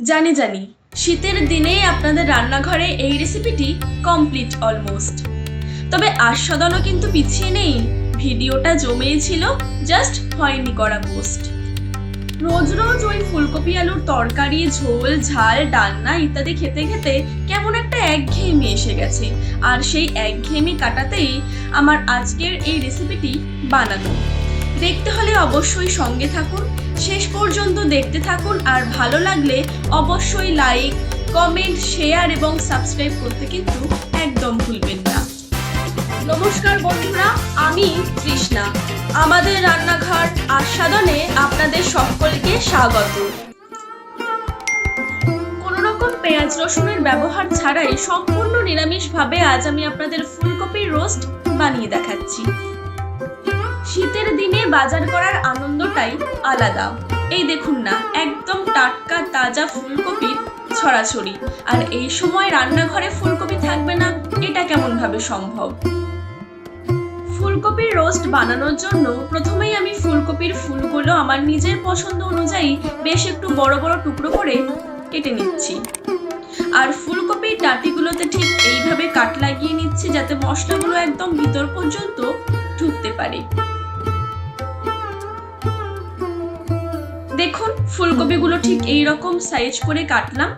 জানি জানি শীতের দিনে আপনাদের রান্নাঘরে এই রেসিপিটি কমপ্লিট অলমোস্ট। তবে আস্বাদনও কিন্তু পিছিয়ে নেই, ভিডিওটা জমেই ছিল, জাস্ট হয়নি করা পোস্ট। রোজ রোজ ওই ফুলকপি আলুর তরকারি, ঝোল, ঝাল, ডালনা ইত্যাদি খেতে খেতে কেমন একটা একঘেয়েমি এসে গেছে। আর সেই একঘেয়েমি কাটাতেই আমার আজকের এই রেসিপিটি বানানো। দেখতে হলে অবশ্যই সঙ্গে থাকুন, শেষ পর্যন্ত দেখতে থাকুন। আর ভালো লাগলে অবশ্যই লাইক, কমেন্ট, শেয়ার এবং সাবস্ক্রাইব করতে কিন্তু একদম ভুলবেন না। নমস্কার বন্ধুরা, আমি তৃষ্ণা। আমাদের রান্নাঘর আস্বাদনে আপনাদের সকলকে স্বাগত। কোনো রকম পেঁয়াজ রসুনের ব্যবহার ছাড়াই সম্পূর্ণ নিরামিষভাবে আজ আমি আপনাদের ফুলকপির রোস্ট বানিয়ে দেখাচ্ছি। শীতের দিনে বাজার করার আনন্দটাই আলাদা। এই দেখুন না, একদম টাটকা তাজা ফুলকপির ছড়াছড়ি। আর এই সময় রান্নাঘরে ফুলকপি থাকবে না, এটা কেমন ভাবে সম্ভব? ফুলকপির রোস্ট বানানোর জন্য প্রথমেই আমি ফুলকপির ফুলগুলো আমার নিজের পছন্দ অনুযায়ী বেশ একটু বড় বড় টুকরো করে কেটে নিচ্ছি। আর ফুলকপির ডাঁটিগুলোতে ঠিক এইভাবে কাট লাগিয়ে নিচ্ছি যাতে মশলাগুলো একদম ভিতর পর্যন্ত ঢুকতে পারে। দেখুন, ফুলকপিগুলো ঠিক এইরকম সাইজ করে কাটলাম।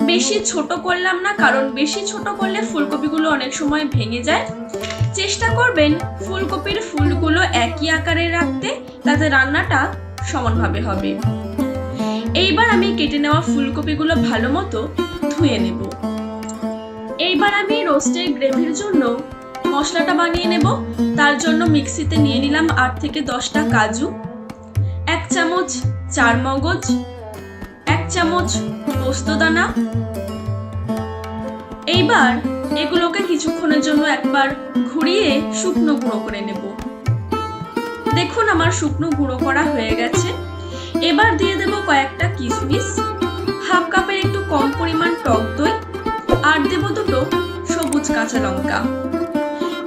বেশি ছোট করলাম না, কারণ বেশি ছোট করলে ফুলকপিগুলো অনেক সময় ভেঙে যায়। চেষ্টা করবেন ফুলকপির ফুলগুলো একই আকারে রাখতে, তাতে রান্নাটা সমানভাবে হবে। এইবার আমি কেটে নেওয়া ফুলকপিগুলো ভালো মতো ধুয়ে নেব। এইবার আমি রোস্টের গ্রেভির জন্য মশলাটা বানিয়ে নেব। তার জন্য মিক্সিতে নিয়ে নিলাম 8 থেকে 10টা কাজু, 1 চামচ চারমগজ, 1 চামচ পোস্তদানা। এইবার এগুলোকে কিছুক্ষণের জন্য একবার ঘুরিয়ে শুকনো গুঁড়ো করে নেব। দেখুন, আমার শুকনো গুঁড়ো করা হয়ে গেছে। এবার দিয়ে দেব কয়েকটা কিশমিশ, হাফ কাপের একটু কম পরিমাণ টক দই, আর দেব 2টো সবুজ কাঁচা লঙ্কা।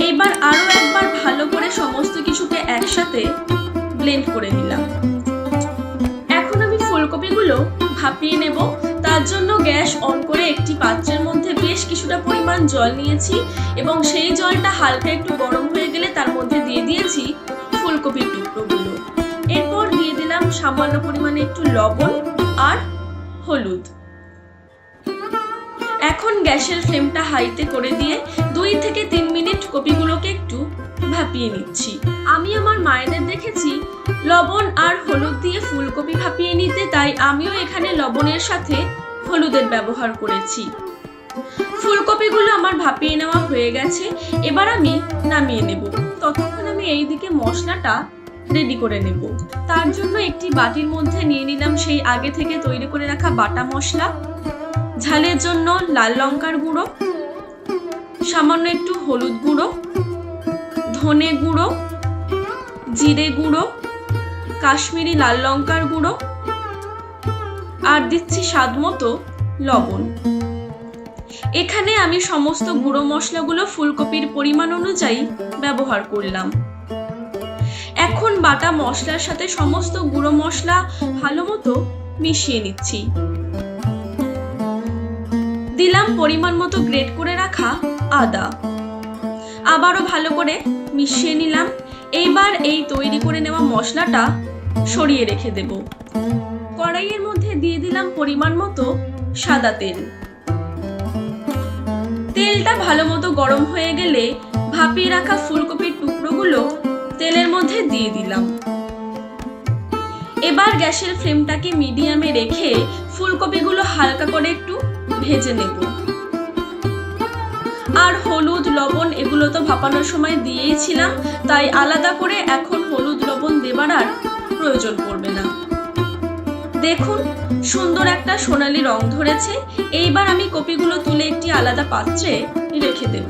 এইবার আরো একবার ভালো করে সমস্ত কিছুকে একসাথে ব্লেন্ড করে নিলাম। এখন আমি ফুলকপিগুলো ভাপিয়ে নেব। তার জন্য গ্যাস অন করে একটি পাত্রের মধ্যে বেশ কিছুটা পরিমাণ জল নিয়েছি এবং সেই জলটা হালকা একটু গরম হয়ে গেলে তার মধ্যে দিয়ে দিয়েছি ফুলকপির টুকরোগুলো। এরপর দিয়ে দিলাম সামান্য পরিমাণে একটু লবণ আর হলুদ। এখন গ্যাসের ফ্লেমটা হাইতে করে দিয়ে 2 থেকে 3 মিনিট কপিগুলোকে একটু ভাপিয়ে নিচ্ছি। আমি আমার মায়েদের দেখেছি লবণ আর হলুদ দিয়ে ফুলকপি ভাপিয়ে নিতে, তাই আমিও এখানে লবণের সাথে হলুদের ব্যবহার করেছি। ফুলকপিগুলো আমার ভাপিয়ে নেওয়া হয়ে গেছে। এবার আমি নামিয়ে নেব। ততক্ষণ আমি এইদিকে মশলাটা রেডি করে নেব। তার জন্য একটি বাটির মধ্যে নিয়ে নিলাম সেই আগে থেকে তৈরি করে রাখা বাটা মশলা। ঝালের জন্য লাল লঙ্কার গুঁড়ো, সামান্য একটু হলুদ গুঁড়ো, ধনে গুঁড়ো, জিরে গুঁড়ো, কাশ্মীরি লাল লঙ্কার গুঁড়ো, আর দিচ্ছি স্বাদ মতো লবণ। এখানে আমি সমস্ত গুঁড়ো মশলাগুলো ফুলকপির পরিমাণ অনুযায়ী ব্যবহার করলাম। এখন বাটা মশলার সাথে সমস্ত গুঁড়ো মশলা ভালো মতো মিশিয়ে নিচ্ছি। দিলাম পরিমাণ মতো গ্রেট করে রাখা আদা। আবারও ভালো করে মিশিয়ে নিলাম। এইবার এই তৈরি করে নেওয়া মশলাটা সরিয়ে রেখে দেব। কড়াইয়ের মধ্যে দিয়ে দিলাম পরিমাণ মতো সাদা তেল। তেলটা ভালো মতো গরম হয়ে গেলে ভাপিয়ে রাখা ফুলকপির টুকরোগুলো তেলের মধ্যে দিয়ে দিলাম। এবার গ্যাসের ফ্লেমটাকে মিডিয়ামে রেখে ফুলকপিগুলো হালকা করে একটু ভেজে নেব। আর হলুদ লবণ এগুলো তো ভাপানোর সময় দিয়েইছিলাম, তাই আলাদা করে এখন হলুদ লবণ দেবার আর প্রয়োজন পড়বে না। দেখুন, সুন্দর একটা সোনালী রং ধরেছে। এইবার আমি কপিগুলো তুলে একটি আলাদা পাত্রে রেখে দেব।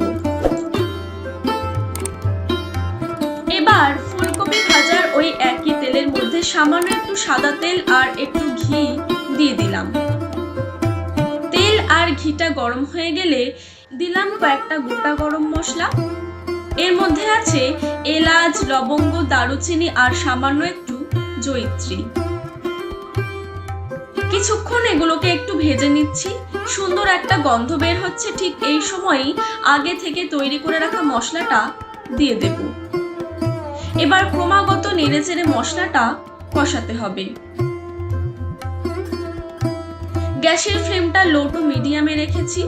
এবার ফুলকপি ভাজার ওই একই তেলের মধ্যে সামান্য একটু সাদা তেল আর একটু ঘি দিয়ে দিলাম। তেল আর ঘিটা গরম হয়ে গেলে দিলাম কয়েকটা গোটা গরম মশলা। এর মধ্যে আছে এলাচ, লবঙ্গ, দারুচিনি আর সামান্য একটু জয়িত্রী। কিছুক্ষণ এগুলোকে একটু ভেজে নিচ্ছি। সুন্দর একটা গন্ধ বের হচ্ছে, ঠিক এই সময়ই আগে থেকে তৈরি করে রাখা মশলাটা দিয়ে দেব। এবার ক্রমাগত নেড়েচেড়ে মশলাটা কষাতে হবে। গ্যাসের ফ্লেমটা লো টু মিডিয়ামে রেখেছি।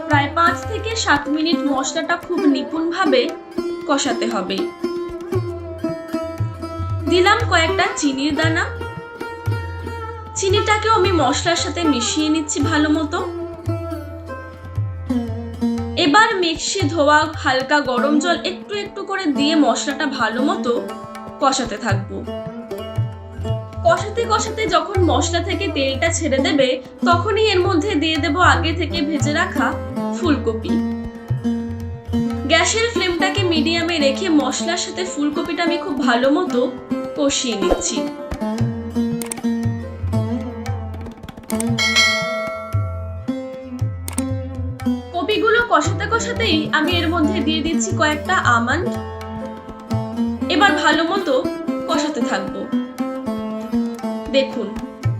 প্রায় 5 থেকে 7 মিনিট মশলাটা খুব নিপুণভাবে কষাতে হবে। দিলাম কয়েকটা চিনির দানা। চিনিটাকেও আমি মশলার সাথে মিশিয়ে নিচ্ছি ভালো মতো। এবার মিক্সি ধোয়া হালকা গরম জল একটু একটু করে দিয়ে মশলাটা ভালো মতো কষাতে থাকবো। কষাতে কষাতে যখন মশলা থেকে তেলটা ছেড়ে দেবে, তখনই এর মধ্যে দিয়ে দেব আগে থেকে ভেজে রাখা ফুলকপি। গ্যাসের ফ্লেমটাকে মিডিয়ামে রেখে মশলার সাথে ফুলকপিটা আমি খুব ভালো মতো কষিয়ে নিচ্ছি। কপিগুলো কষাতে কষাতেই আমি এর মধ্যে দিয়ে দিচ্ছি কয়েকটা আমন্ড। এবার ভালো মতো কষাতে থাকবো। দেখুন,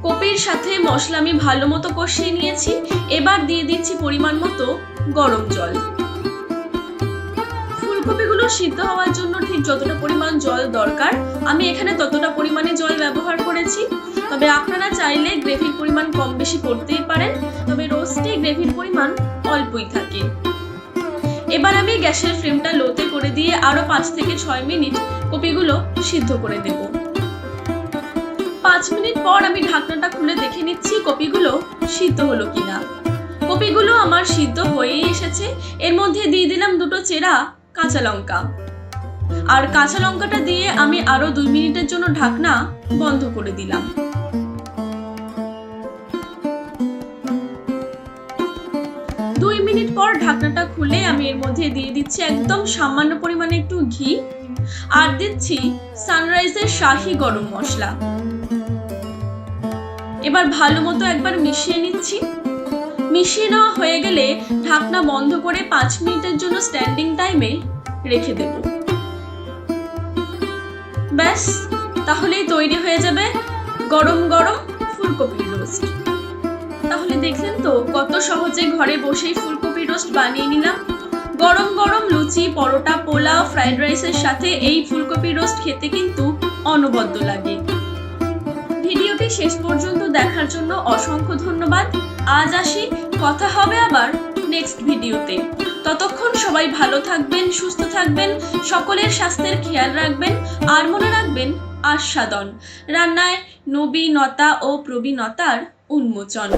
কপির সাথে মশলা আমি ভালো মতো কষিয়ে নিয়েছি। এবার দিয়ে দিচ্ছি পরিমাণ মতো গরম জল। ফুলকপিগুলো সিদ্ধ হওয়ার জন্য ঠিক যতটা পরিমাণ জল দরকার, আমি এখানে ততটা পরিমাণে জল ব্যবহার করেছি। তবে আপনারা চাইলে গ্রেভির পরিমাণ কম বেশি করতেই পারেন, তবে রোস্টে গ্রেভির পরিমাণ অল্পই থাকে। এবার আমি গ্যাসের ফ্লেমটা লোতে করে দিয়ে আরো 5 থেকে 6 মিনিট কপিগুলো সিদ্ধ করে দেব। 5 মিনিট পর আমি ঢাকনাটা খুলে দেখে নিচ্ছি কপিগুলো সিদ্ধ হলো কিনা। কপিগুলো আমার সিদ্ধ হয়েই এসেছে। এর মধ্যে দিয়ে দিলাম 2টো চেরা কাঁচা লঙ্কা। আর কাঁচা লঙ্কাটা দিয়ে আমি আরো 2 মিনিটের জন্য ঢাকনা বন্ধ করে দিলাম। 2 মিনিট পর ঢাকনাটা খুলে আমি এর মধ্যে দিয়ে দিচ্ছি একদম সামান্য পরিমাণে একটু ঘি, আর দিচ্ছি সানরাইজের শাহি গরম মশলা। এবার ভালো মতো একবার মিশিয়ে নিচ্ছি। মিশিয়ে নেওয়া হয়ে গেলে ঢাকনা বন্ধ করে 5 মিনিটের জন্য স্ট্যান্ডিং টাইমে রেখে দেব। ব্যাস, তাহলেই তৈরি হয়ে যাবে গরম গরম ফুলকপির রোস্ট। তাহলে দেখলেন তো কত সহজে ঘরে বসেই ফুলকপির রোস্ট বানিয়ে নিলাম। গরম গরম লুচি, পরোটা, পোলাও, ফ্রাইড রাইসের সাথে এই ফুলকপির রোস্ট খেতে কিন্তু অনবদ্য লাগে। ভিডিওটি শেষ পর্যন্ত দেখার জন্য অসংখ্য ধন্যবাদ। আজ আসি, কথা হবে আবার নেক্সট ভিডিওতে। ততক্ষণ সবাই ভালো থাকবেন, সুস্থ থাকবেন, সকলের স্বাস্থ্যের খেয়াল রাখবেন, আর মনে রাখবেন আস্বাদন রান্নায় নবীনতা ও প্রবীণতার উন্মোচন।